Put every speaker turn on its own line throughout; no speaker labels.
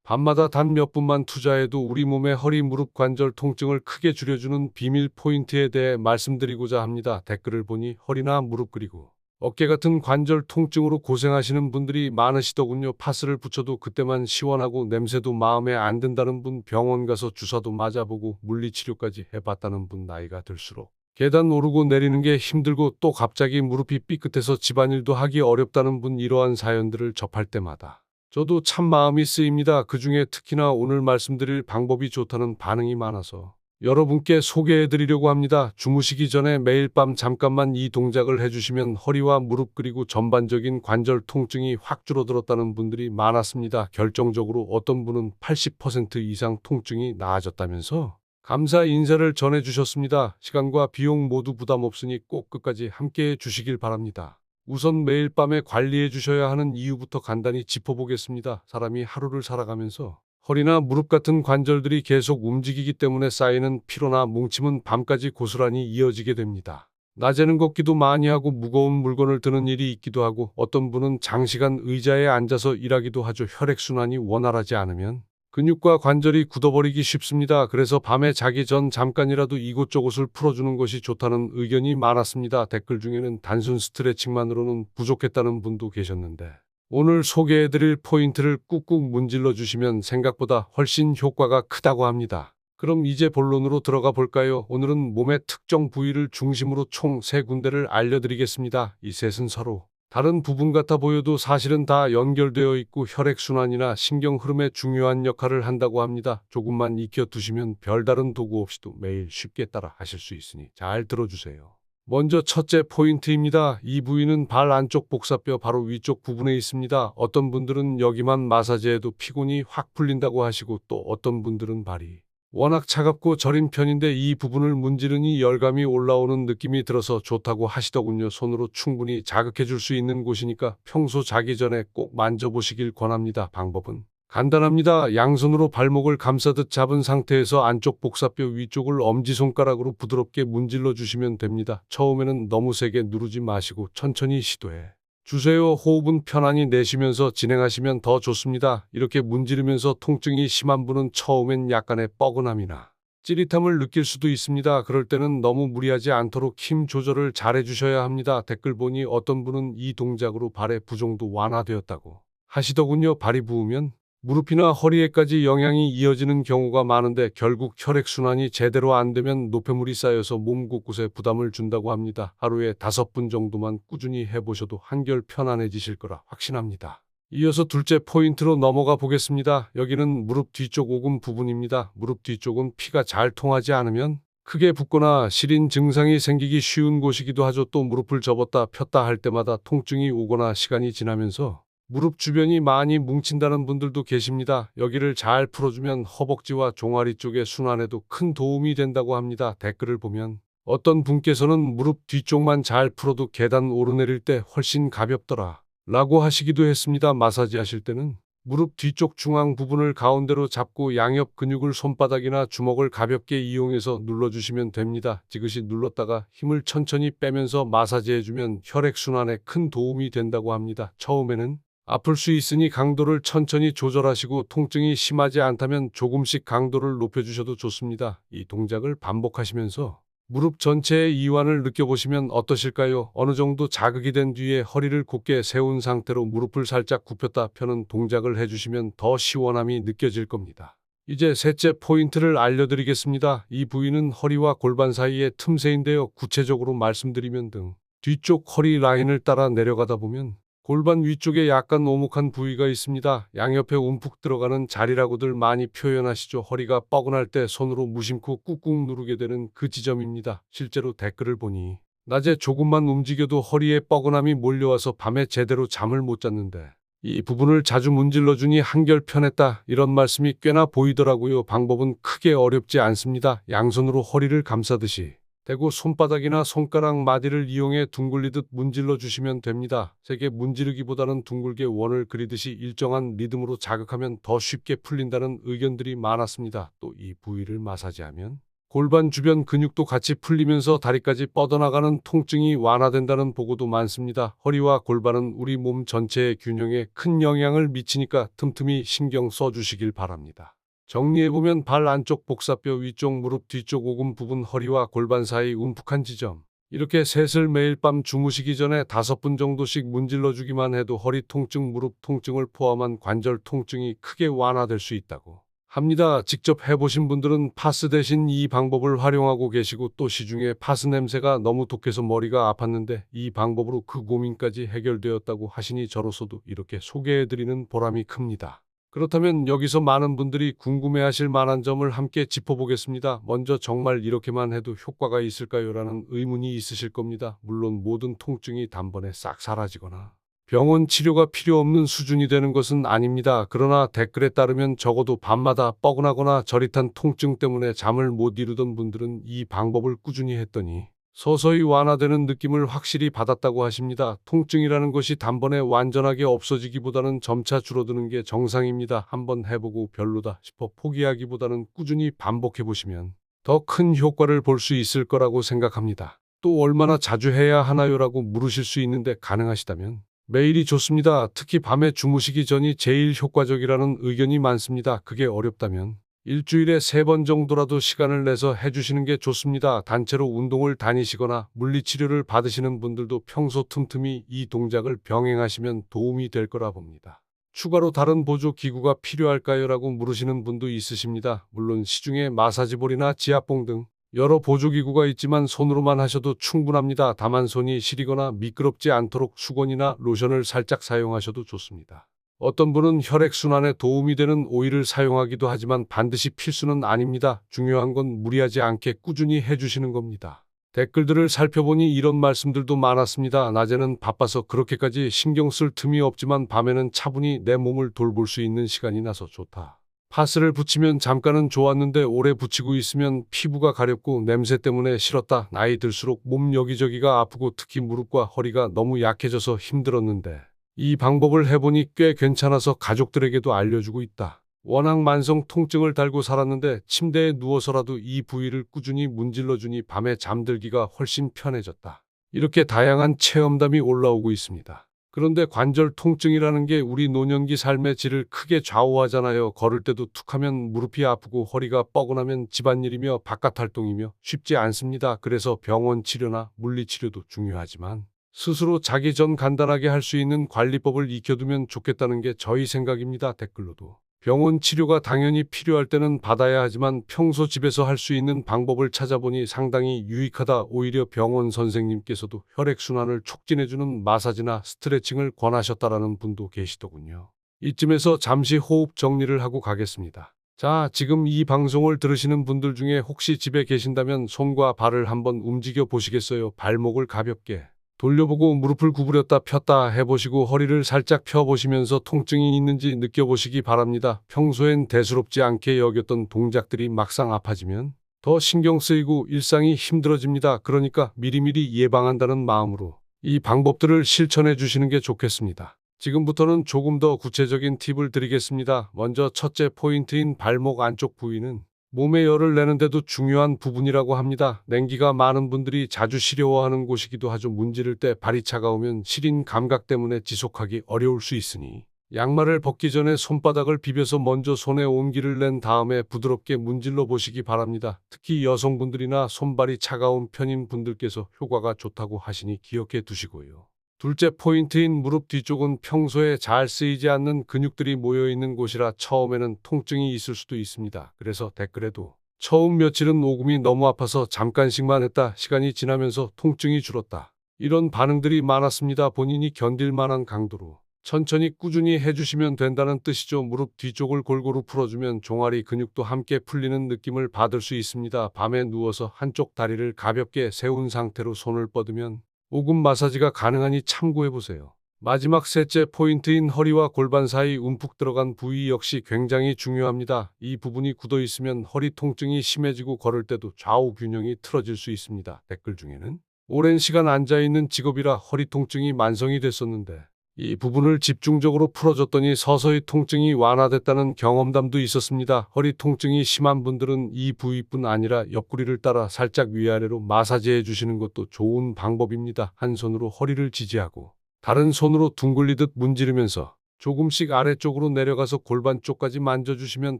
밤마다 단 몇 분만 투자해도 우리 몸의 허리 무릎 관절 통증을 크게 줄여주는 비밀 포인트에 대해 말씀드리고자 합니다. 댓글을 보니 허리나 무릎 그리고 어깨 같은 관절 통증으로 고생하시는 분들이 많으시더군요. 파스를 붙여도 그때만 시원하고 냄새도 마음에 안 든다는 분, 병원 가서 주사도 맞아보고 물리치료까지 해봤다는 분, 나이가 들수록 계단 오르고 내리는 게 힘들고 또 갑자기 무릎이 삐끗해서 집안일도 하기 어렵다는 분, 이러한 사연들을 접할 때마다 저도 참 마음이 쓰입니다. 그중에 특히나 오늘 말씀드릴 방법이 좋다는 반응이 많아서 여러분께 소개해드리려고 합니다. 주무시기 전에 매일 밤 잠깐만 이 동작을 해주시면 허리와 무릎 그리고 전반적인 관절 통증이 확 줄어들었다는 분들이 많았습니다. 결정적으로 어떤 분은 80% 이상 통증이 나아졌다면서 감사 인사를 전해주셨습니다. 시간과 비용 모두 부담 없으니 꼭 끝까지 함께해 주시길 바랍니다. 우선 매일 밤에 관리해 주셔야 하는 이유부터 간단히 짚어보겠습니다. 사람이 하루를 살아가면서 허리나 무릎 같은 관절들이 계속 움직이기 때문에 쌓이는 피로나 뭉침은 밤까지 고스란히 이어지게 됩니다. 낮에는 걷기도 많이 하고 무거운 물건을 드는 일이 있기도 하고 어떤 분은 장시간 의자에 앉아서 일하기도 하죠. 혈액순환이 원활하지 않으면 근육과 관절이 굳어버리기 쉽습니다. 그래서 밤에 자기 전 잠깐이라도 이곳저곳을 풀어주는 것이 좋다는 의견이 많았습니다. 댓글 중에는 단순 스트레칭만으로는 부족했다는 분도 계셨는데 오늘 소개해드릴 포인트를 꾹꾹 문질러 주시면 생각보다 훨씬 효과가 크다고 합니다. 그럼 이제 본론으로 들어가 볼까요? 오늘은 몸의 특정 부위를 중심으로 총 3군데를 알려드리겠습니다. 이 셋은 서로 다른 부분 같아 보여도 사실은 다 연결되어 있고 혈액순환이나 신경 흐름에 중요한 역할을 한다고 합니다. 조금만 익혀두시면 별다른 도구 없이도 매일 쉽게 따라 하실 수 있으니 잘 들어주세요. 먼저 첫째 포인트입니다. 이 부위는 발 안쪽 복사뼈 바로 위쪽 부분에 있습니다. 어떤 분들은 여기만 마사지해도 피곤이 확 풀린다고 하시고 또 어떤 분들은 발이 워낙 차갑고 저린 편인데 이 부분을 문지르니 열감이 올라오는 느낌이 들어서 좋다고 하시더군요. 손으로 충분히 자극해 줄 수 있는 곳이니까 평소 자기 전에 꼭 만져보시길 권합니다. 방법은 간단합니다. 양손으로 발목을 감싸듯 잡은 상태에서 안쪽 복사뼈 위쪽을 엄지손가락으로 부드럽게 문질러 주시면 됩니다. 처음에는 너무 세게 누르지 마시고 천천히 시도해 주세요. 호흡은 편안히 내쉬면서 진행하시면 더 좋습니다. 이렇게 문지르면서 통증이 심한 분은 처음엔 약간의 뻐근함이나 찌릿함을 느낄 수도 있습니다. 그럴 때는 너무 무리하지 않도록 힘 조절을 잘 해주셔야 합니다. 댓글 보니 어떤 분은 이 동작으로 발의 부종도 완화되었다고 하시더군요. 발이 부으면 무릎이나 허리에까지 영향이 이어지는 경우가 많은데 결국 혈액순환이 제대로 안 되면 노폐물이 쌓여서 몸 곳곳에 부담을 준다고 합니다. 하루에 5분 정도만 꾸준히 해보셔도 한결 편안해지실 거라 확신합니다. 이어서 둘째 포인트로 넘어가 보겠습니다. 여기는 무릎 뒤쪽 오금 부분입니다. 무릎 뒤쪽은 피가 잘 통하지 않으면 크게 붓거나 시린 증상이 생기기 쉬운 곳이기도 하죠. 또 무릎을 접었다 폈다 할 때마다 통증이 오거나 시간이 지나면서 무릎 주변이 많이 뭉친다는 분들도 계십니다. 여기를 잘 풀어주면 허벅지와 종아리 쪽의 순환에도 큰 도움이 된다고 합니다. 댓글을 보면 어떤 분께서는 무릎 뒤쪽만 잘 풀어도 계단 오르내릴 때 훨씬 가볍더라 라고 하시기도 했습니다. 마사지 하실 때는 무릎 뒤쪽 중앙 부분을 가운데로 잡고 양옆 근육을 손바닥이나 주먹을 가볍게 이용해서 눌러주시면 됩니다. 지그시 눌렀다가 힘을 천천히 빼면서 마사지해주면 혈액순환에 큰 도움이 된다고 합니다. 처음에는 아플 수 있으니 강도를 천천히 조절하시고 통증이 심하지 않다면 조금씩 강도를 높여주셔도 좋습니다. 이 동작을 반복하시면서 무릎 전체의 이완을 느껴보시면 어떠실까요? 어느 정도 자극이 된 뒤에 허리를 곧게 세운 상태로 무릎을 살짝 굽혔다 펴는 동작을 해주시면 더 시원함이 느껴질 겁니다. 이제 셋째 포인트를 알려드리겠습니다. 이 부위는 허리와 골반 사이의 틈새인데요. 구체적으로 말씀드리면 등 뒤쪽 허리 라인을 따라 내려가다 보면 골반 위쪽에 약간 오목한 부위가 있습니다. 양옆에 움푹 들어가는 자리라고들 많이 표현하시죠. 허리가 뻐근할 때 손으로 무심코 꾹꾹 누르게 되는 그 지점입니다. 실제로 댓글을 보니 낮에 조금만 움직여도 허리에 뻐근함이 몰려와서 밤에 제대로 잠을 못 잤는데 이 부분을 자주 문질러주니 한결 편했다. 이런 말씀이 꽤나 보이더라고요. 방법은 크게 어렵지 않습니다. 양손으로 허리를 감싸듯이 대고 손바닥이나 손가락 마디를 이용해 둥글리듯 문질러 주시면 됩니다. 세게 문지르기보다는 둥글게 원을 그리듯이 일정한 리듬으로 자극하면 더 쉽게 풀린다는 의견들이 많았습니다. 또 이 부위를 마사지하면 골반 주변 근육도 같이 풀리면서 다리까지 뻗어나가는 통증이 완화된다는 보고도 많습니다. 허리와 골반은 우리 몸 전체의 균형에 큰 영향을 미치니까 틈틈이 신경 써주시길 바랍니다. 정리해보면 발 안쪽 복사뼈 위쪽 무릎 뒤쪽 오금 부분 허리와 골반 사이 움푹한 지점. 이렇게 셋을 매일 밤 주무시기 전에 5분 정도씩 문질러주기만 해도 허리 통증, 무릎 통증을 포함한 관절 통증이 크게 완화될 수 있다고 합니다. 직접 해보신 분들은 파스 대신 이 방법을 활용하고 계시고 또 시중에 파스 냄새가 너무 독해서 머리가 아팠는데 이 방법으로 그 고민까지 해결되었다고 하시니 저로서도 이렇게 소개해드리는 보람이 큽니다. 그렇다면 여기서 많은 분들이 궁금해하실 만한 점을 함께 짚어보겠습니다. 먼저 정말 이렇게만 해도 효과가 있을까요? 라는 의문이 있으실 겁니다. 물론 모든 통증이 단번에 싹 사라지거나 병원 치료가 필요 없는 수준이 되는 것은 아닙니다. 그러나 댓글에 따르면 적어도 밤마다 뻐근하거나 저릿한 통증 때문에 잠을 못 이루던 분들은 이 방법을 꾸준히 했더니 서서히 완화되는 느낌을 확실히 받았다고 하십니다. 통증이라는 것이 단번에 완전하게 없어지기보다는 점차 줄어드는 게 정상입니다. 한번 해보고 별로다 싶어 포기하기보다는 꾸준히 반복해보시면 더 큰 효과를 볼 수 있을 거라고 생각합니다. 또 얼마나 자주 해야 하나요? 라고 물으실 수 있는데 가능하시다면 매일이 좋습니다. 특히 밤에 주무시기 전이 제일 효과적이라는 의견이 많습니다. 그게 어렵다면 일주일에 3번 정도라도 시간을 내서 해주시는 게 좋습니다. 단체로 운동을 다니시거나 물리치료를 받으시는 분들도 평소 틈틈이 이 동작을 병행하시면 도움이 될 거라 봅니다. 추가로 다른 보조 기구가 필요할까요? 라고 물으시는 분도 있으십니다. 물론 시중에 마사지볼이나 지압봉 등 여러 보조기구가 있지만 손으로만 하셔도 충분합니다. 다만 손이 시리거나 미끄럽지 않도록 수건이나 로션을 살짝 사용하셔도 좋습니다. 어떤 분은 혈액순환에 도움이 되는 오일을 사용하기도 하지만 반드시 필수는 아닙니다. 중요한 건 무리하지 않게 꾸준히 해주시는 겁니다. 댓글들을 살펴보니 이런 말씀들도 많았습니다. 낮에는 바빠서 그렇게까지 신경 쓸 틈이 없지만 밤에는 차분히 내 몸을 돌볼 수 있는 시간이 나서 좋다. 파스를 붙이면 잠깐은 좋았는데 오래 붙이고 있으면 피부가 가렵고 냄새 때문에 싫었다. 나이 들수록 몸 여기저기가 아프고 특히 무릎과 허리가 너무 약해져서 힘들었는데 이 방법을 해보니 꽤 괜찮아서 가족들에게도 알려주고 있다. 워낙 만성 통증을 달고 살았는데 침대에 누워서라도 이 부위를 꾸준히 문질러주니 밤에 잠들기가 훨씬 편해졌다. 이렇게 다양한 체험담이 올라오고 있습니다. 그런데 관절 통증이라는 게 우리 노년기 삶의 질을 크게 좌우하잖아요. 걸을 때도 툭하면 무릎이 아프고 허리가 뻐근하면 집안일이며 바깥 활동이며 쉽지 않습니다. 그래서 병원 치료나 물리치료도 중요하지만 스스로 자기 전 간단하게 할 수 있는 관리법을 익혀두면 좋겠다는 게 저희 생각입니다. 댓글로도 병원 치료가 당연히 필요할 때는 받아야 하지만 평소 집에서 할 수 있는 방법을 찾아보니 상당히 유익하다. 오히려 병원 선생님께서도 혈액순환을 촉진해주는 마사지나 스트레칭을 권하셨다라는 분도 계시더군요. 이쯤에서 잠시 호흡 정리를 하고 가겠습니다. 자, 지금 이 방송을 들으시는 분들 중에 혹시 집에 계신다면 손과 발을 한번 움직여 보시겠어요? 발목을 가볍게 돌려보고 무릎을 구부렸다 폈다 해보시고 허리를 살짝 펴보시면서 통증이 있는지 느껴보시기 바랍니다. 평소엔 대수롭지 않게 여겼던 동작들이 막상 아파지면 더 신경 쓰이고 일상이 힘들어집니다. 그러니까 미리미리 예방한다는 마음으로 이 방법들을 실천해 주시는 게 좋겠습니다. 지금부터는 조금 더 구체적인 팁을 드리겠습니다. 먼저 첫째 포인트인 발목 안쪽 부위는 몸에 열을 내는데도 중요한 부분이라고 합니다. 냉기가 많은 분들이 자주 시려워하는 곳이기도 하죠. 문지를 때 발이 차가우면 시린 감각 때문에 지속하기 어려울 수 있으니 양말을 벗기 전에 손바닥을 비벼서 먼저 손에 온기를 낸 다음에 부드럽게 문질러 보시기 바랍니다. 특히 여성분들이나 손발이 차가운 편인 분들께서 효과가 좋다고 하시니 기억해 두시고요. 둘째 포인트인 무릎 뒤쪽은 평소에 잘 쓰이지 않는 근육들이 모여있는 곳이라 처음에는 통증이 있을 수도 있습니다. 그래서 댓글에도 처음 며칠은 오금이 너무 아파서 잠깐씩만 했다. 시간이 지나면서 통증이 줄었다. 이런 반응들이 많았습니다. 본인이 견딜 만한 강도로 천천히 꾸준히 해주시면 된다는 뜻이죠. 무릎 뒤쪽을 골고루 풀어주면 종아리 근육도 함께 풀리는 느낌을 받을 수 있습니다. 밤에 누워서 한쪽 다리를 가볍게 세운 상태로 손을 뻗으면 오금 마사지가 가능하니 참고해보세요. 마지막 셋째 포인트인 허리와 골반 사이 움푹 들어간 부위 역시 굉장히 중요합니다. 이 부분이 굳어 있으면 허리 통증이 심해지고 걸을 때도 좌우 균형이 틀어질 수 있습니다. 댓글 중에는 오랜 시간 앉아있는 직업이라 허리 통증이 만성이 됐었는데 이 부분을 집중적으로 풀어줬더니 서서히 통증이 완화됐다는 경험담도 있었습니다. 허리 통증이 심한 분들은 이 부위뿐 아니라 옆구리를 따라 살짝 위아래로 마사지해 주시는 것도 좋은 방법입니다. 한 손으로 허리를 지지하고 다른 손으로 둥글리듯 문지르면서 조금씩 아래쪽으로 내려가서 골반 쪽까지 만져주시면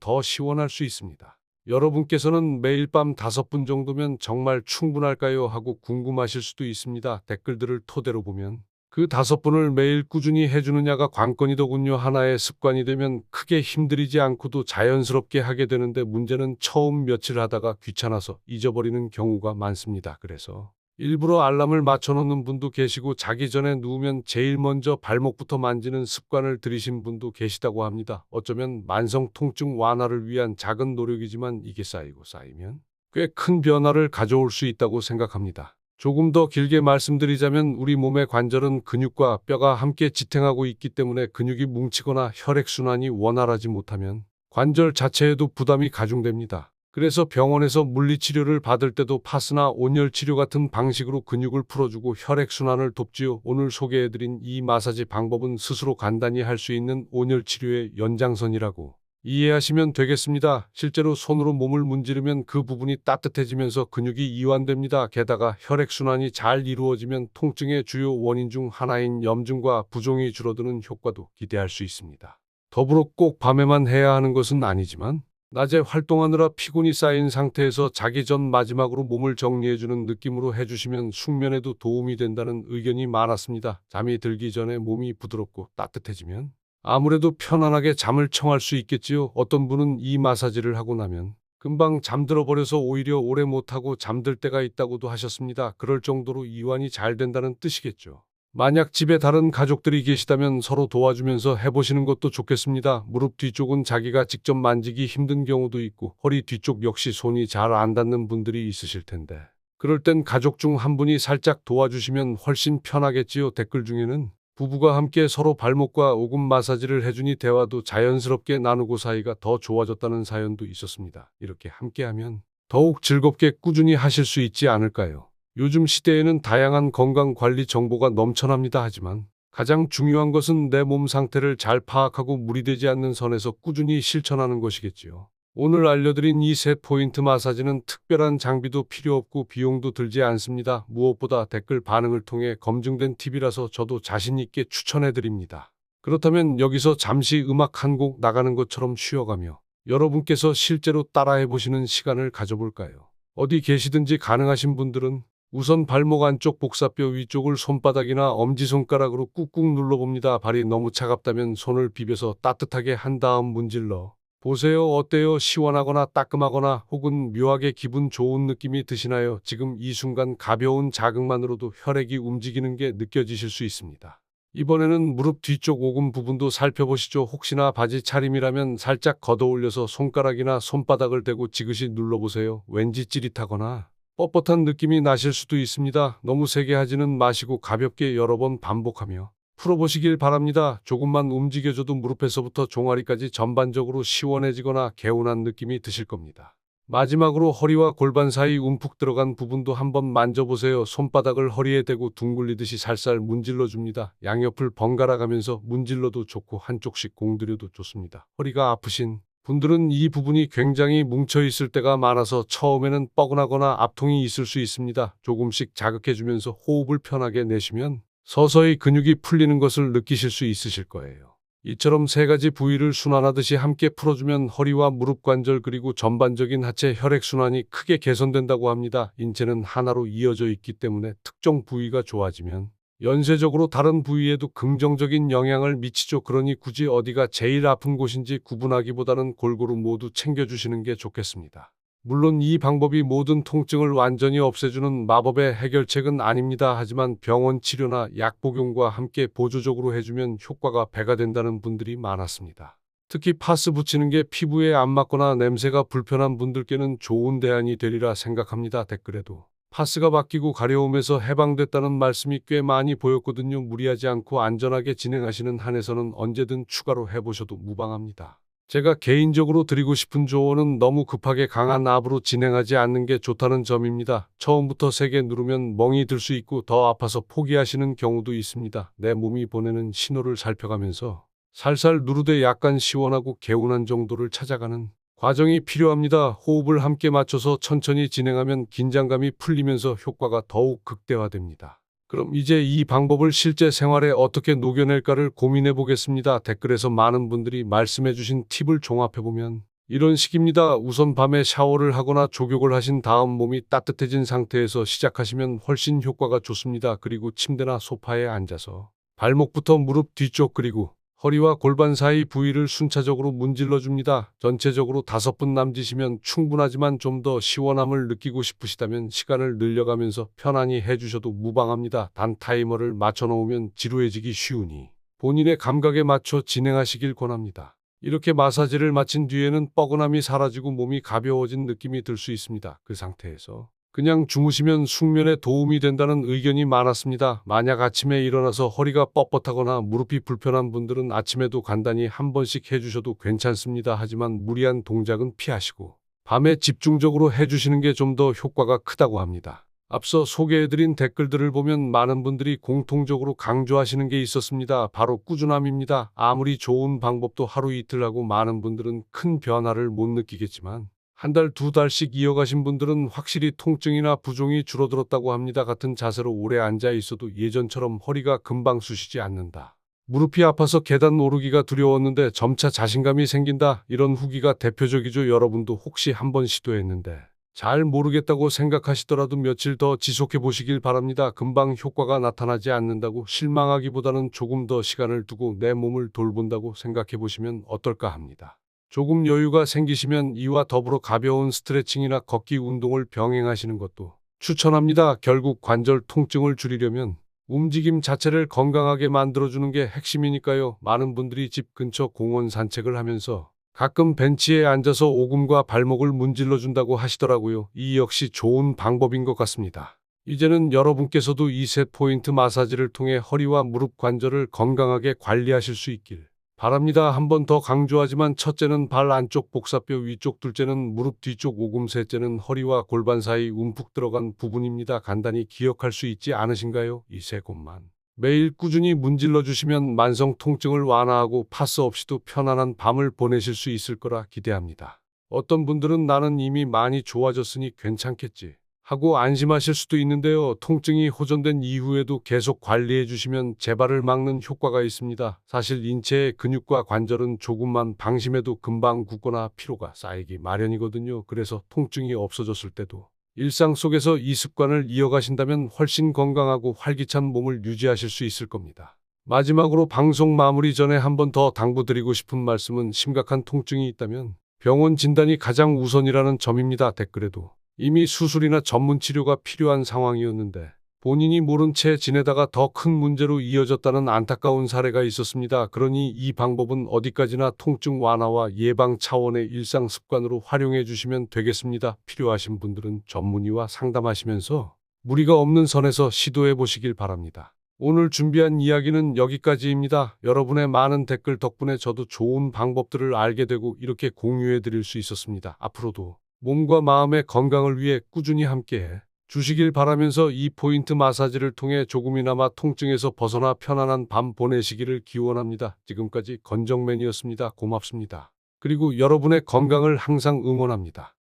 더 시원할 수 있습니다. 여러분께서는 매일 밤 5분 정도면 정말 충분할까요? 하고 궁금하실 수도 있습니다. 댓글들을 토대로 보면 그 5분을 매일 꾸준히 해주느냐가 관건이더군요. 하나의 습관이 되면 크게 힘들이지 않고도 자연스럽게 하게 되는데 문제는 처음 며칠 하다가 귀찮아서 잊어버리는 경우가 많습니다. 그래서 일부러 알람을 맞춰놓는 분도 계시고 자기 전에 누우면 제일 먼저 발목부터 만지는 습관을 들이신 분도 계시다고 합니다. 어쩌면 만성 통증 완화를 위한 작은 노력이지만 이게 쌓이고 쌓이면 꽤 큰 변화를 가져올 수 있다고 생각합니다. 조금 더 길게 말씀드리자면 우리 몸의 관절은 근육과 뼈가 함께 지탱하고 있기 때문에 근육이 뭉치거나 혈액순환이 원활하지 못하면 관절 자체에도 부담이 가중됩니다. 그래서 병원에서 물리치료를 받을 때도 파스나 온열치료 같은 방식으로 근육을 풀어주고 혈액순환을 돕지요. 오늘 소개해드린 이 마사지 방법은 스스로 간단히 할 수 있는 온열치료의 연장선이라고 이해하시면 되겠습니다. 실제로 손으로 몸을 문지르면 그 부분이 따뜻해지면서 근육이 이완됩니다. 게다가 혈액순환이 잘 이루어지면 통증의 주요 원인 중 하나인 염증과 부종이 줄어드는 효과도 기대할 수 있습니다. 더불어 꼭 밤에만 해야 하는 것은 아니지만 낮에 활동하느라 피곤이 쌓인 상태에서 자기 전 마지막으로 몸을 정리해주는 느낌으로 해주시면 숙면에도 도움이 된다는 의견이 많았습니다. 잠이 들기 전에 몸이 부드럽고 따뜻해지면 아무래도 편안하게 잠을 청할 수 있겠지요. 어떤 분은 이 마사지를 하고 나면 금방 잠들어 버려서 오히려 오래 못하고 잠들 때가 있다고도 하셨습니다. 그럴 정도로 이완이 잘 된다는 뜻이겠죠. 만약 집에 다른 가족들이 계시다면 서로 도와주면서 해보시는 것도 좋겠습니다. 무릎 뒤쪽은 자기가 직접 만지기 힘든 경우도 있고 허리 뒤쪽 역시 손이 잘 안 닿는 분들이 있으실 텐데 그럴 땐 가족 중 한 분이 살짝 도와주시면 훨씬 편하겠지요. 댓글 중에는 부부가 함께 서로 발목과 오금 마사지를 해주니 대화도 자연스럽게 나누고 사이가 더 좋아졌다는 사연도 있었습니다. 이렇게 함께하면 더욱 즐겁게 꾸준히 하실 수 있지 않을까요? 요즘 시대에는 다양한 건강관리 정보가 넘쳐납니다. 하지만 가장 중요한 것은 내 몸 상태를 잘 파악하고 무리되지 않는 선에서 꾸준히 실천하는 것이겠지요. 오늘 알려드린 이 세 포인트 마사지는 특별한 장비도 필요 없고 비용도 들지 않습니다. 무엇보다 댓글 반응을 통해 검증된 팁이라서 저도 자신 있게 추천해드립니다. 그렇다면 여기서 잠시 음악 한 곡 나가는 것처럼 쉬어가며 여러분께서 실제로 따라해보시는 시간을 가져볼까요? 어디 계시든지 가능하신 분들은 우선 발목 안쪽 복사뼈 위쪽을 손바닥이나 엄지손가락으로 꾹꾹 눌러봅니다. 발이 너무 차갑다면 손을 비벼서 따뜻하게 한 다음 문질러 보세요. 어때요? 시원하거나 따끔하거나 혹은 묘하게 기분 좋은 느낌이 드시나요? 지금 이 순간 가벼운 자극만으로도 혈액이 움직이는 게 느껴지실 수 있습니다. 이번에는 무릎 뒤쪽 오금 부분도 살펴보시죠. 혹시나 바지 차림이라면 살짝 걷어 올려서 손가락이나 손바닥을 대고 지그시 눌러보세요. 왠지 찌릿하거나 뻣뻣한 느낌이 나실 수도 있습니다. 너무 세게 하지는 마시고 가볍게 여러 번 반복하며 풀어보시길 바랍니다. 조금만 움직여줘도 무릎에서부터 종아리까지 전반적으로 시원해지거나 개운한 느낌이 드실 겁니다. 마지막으로 허리와 골반 사이 움푹 들어간 부분도 한번 만져보세요. 손바닥을 허리에 대고 둥글리듯이 살살 문질러줍니다. 양옆을 번갈아 가면서 문질러도 좋고 한쪽씩 공들여도 좋습니다. 허리가 아프신 분들은 이 부분이 굉장히 뭉쳐있을 때가 많아서 처음에는 뻐근하거나 압통이 있을 수 있습니다. 조금씩 자극해주면서 호흡을 편하게 내쉬면 서서히 근육이 풀리는 것을 느끼실 수 있으실 거예요. 이처럼 세 가지 부위를 순환하듯이 함께 풀어주면 허리와 무릎 관절 그리고 전반적인 하체 혈액순환이 크게 개선된다고 합니다. 인체는 하나로 이어져 있기 때문에 특정 부위가 좋아지면 연쇄적으로 다른 부위에도 긍정적인 영향을 미치죠. 그러니 굳이 어디가 제일 아픈 곳인지 구분하기보다는 골고루 모두 챙겨주시는 게 좋겠습니다. 물론 이 방법이 모든 통증을 완전히 없애주는 마법의 해결책은 아닙니다. 하지만 병원 치료나 약 복용과 함께 보조적으로 해주면 효과가 배가 된다는 분들이 많았습니다. 특히 파스 붙이는 게 피부에 안 맞거나 냄새가 불편한 분들께는 좋은 대안이 되리라 생각합니다. 댓글에도 파스가 바뀌고 가려움에서 해방됐다는 말씀이 꽤 많이 보였거든요. 무리하지 않고 안전하게 진행하시는 한에서는 언제든 추가로 해보셔도 무방합니다. 제가 개인적으로 드리고 싶은 조언은 너무 급하게 강한 압으로 진행하지 않는 게 좋다는 점입니다. 처음부터 세게 누르면 멍이 들 수 있고 더 아파서 포기하시는 경우도 있습니다. 내 몸이 보내는 신호를 살펴가면서 살살 누르되 약간 시원하고 개운한 정도를 찾아가는 과정이 필요합니다. 호흡을 함께 맞춰서 천천히 진행하면 긴장감이 풀리면서 효과가 더욱 극대화됩니다. 그럼 이제 이 방법을 실제 생활에 어떻게 녹여낼까를 고민해 보겠습니다. 댓글에서 많은 분들이 말씀해 주신 팁을 종합해 보면 이런 식입니다. 우선 밤에 샤워를 하거나 족욕을 하신 다음 몸이 따뜻해진 상태에서 시작하시면 훨씬 효과가 좋습니다. 그리고 침대나 소파에 앉아서 발목부터 무릎 뒤쪽 그리고 허리와 골반 사이 부위를 순차적으로 문질러 줍니다. 전체적으로 5분 남짓이면 충분하지만 좀 더 시원함을 느끼고 싶으시다면 시간을 늘려가면서 편안히 해주셔도 무방합니다. 단 타이머를 맞춰놓으면 지루해지기 쉬우니 본인의 감각에 맞춰 진행하시길 권합니다. 이렇게 마사지를 마친 뒤에는 뻐근함이 사라지고 몸이 가벼워진 느낌이 들 수 있습니다. 그 상태에서 그냥 주무시면 숙면에 도움이 된다는 의견이 많았습니다. 만약 아침에 일어나서 허리가 뻣뻣하거나 무릎이 불편한 분들은 아침에도 간단히 한 번씩 해주셔도 괜찮습니다. 하지만 무리한 동작은 피하시고 밤에 집중적으로 해주시는 게 좀 더 효과가 크다고 합니다. 앞서 소개해드린 댓글들을 보면 많은 분들이 공통적으로 강조하시는 게 있었습니다. 바로 꾸준함입니다. 아무리 좋은 방법도 하루 이틀 하고 많은 분들은 큰 변화를 못 느끼겠지만 한 달, 2달씩 이어가신 분들은 확실히 통증이나 부종이 줄어들었다고 합니다. 같은 자세로 오래 앉아 있어도 예전처럼 허리가 금방 쑤시지 않는다. 무릎이 아파서 계단 오르기가 두려웠는데 점차 자신감이 생긴다. 이런 후기가 대표적이죠. 여러분도 혹시 한번 시도했는데 잘 모르겠다고 생각하시더라도 며칠 더 지속해 보시길 바랍니다. 금방 효과가 나타나지 않는다고 실망하기보다는 조금 더 시간을 두고 내 몸을 돌본다고 생각해 보시면 어떨까 합니다. 조금 여유가 생기시면 이와 더불어 가벼운 스트레칭이나 걷기 운동을 병행하시는 것도 추천합니다. 결국 관절 통증을 줄이려면 움직임 자체를 건강하게 만들어주는 게 핵심이니까요. 많은 분들이 집 근처 공원 산책을 하면서 가끔 벤치에 앉아서 오금과 발목을 문질러준다고 하시더라고요. 이 역시 좋은 방법인 것 같습니다. 이제는 여러분께서도 이 셋 포인트 마사지를 통해 허리와 무릎 관절을 건강하게 관리하실 수 있길 바랍니다. 한 번 더 강조하지만 첫째는 발 안쪽 복사뼈 위쪽, 둘째는 무릎 뒤쪽 오금, 셋째는 허리와 골반 사이 움푹 들어간 부분입니다. 간단히 기억할 수 있지 않으신가요? 이 세 곳만 매일 꾸준히 문질러 주시면 만성 통증을 완화하고 파스 없이도 편안한 밤을 보내실 수 있을 거라 기대합니다. 어떤 분들은 나는 이미 많이 좋아졌으니 괜찮겠지 하고 안심하실 수도 있는데요. 통증이 호전된 이후에도 계속 관리해 주시면 재발을 막는 효과가 있습니다. 사실 인체의 근육과 관절은 조금만 방심해도 금방 굳거나 피로가 쌓이기 마련이거든요. 그래서 통증이 없어졌을 때도 일상 속에서 이 습관을 이어가신다면 훨씬 건강하고 활기찬 몸을 유지하실 수 있을 겁니다. 마지막으로 방송 마무리 전에 한 번 더 당부드리고 싶은 말씀은 심각한 통증이 있다면 병원 진단이 가장 우선이라는 점입니다. 댓글에도 이미 수술이나 전문 치료가 필요한 상황이었는데 본인이 모른 채 지내다가 더 큰 문제로 이어졌다는 안타까운 사례가 있었습니다. 그러니 이 방법은 어디까지나 통증 완화와 예방 차원의 일상 습관으로 활용해 주시면 되겠습니다. 필요하신 분들은 전문의와 상담하시면서 무리가 없는 선에서 시도해 보시길 바랍니다. 오늘 준비한 이야기는 여기까지입니다. 여러분의 많은 댓글 덕분에 저도 좋은 방법들을 알게 되고 이렇게 공유해 드릴 수 있었습니다. 앞으로도 몸과 마음의 건강을 위해 꾸준히 함께해 주시길 바라면서 이 포인트 마사지를 통해 조금이나마 통증에서 벗어나 편안한 밤 보내시기를 기원합니다. 지금까지 건정맨이었습니다. 고맙습니다. 그리고 여러분의 건강을 항상 응원합니다.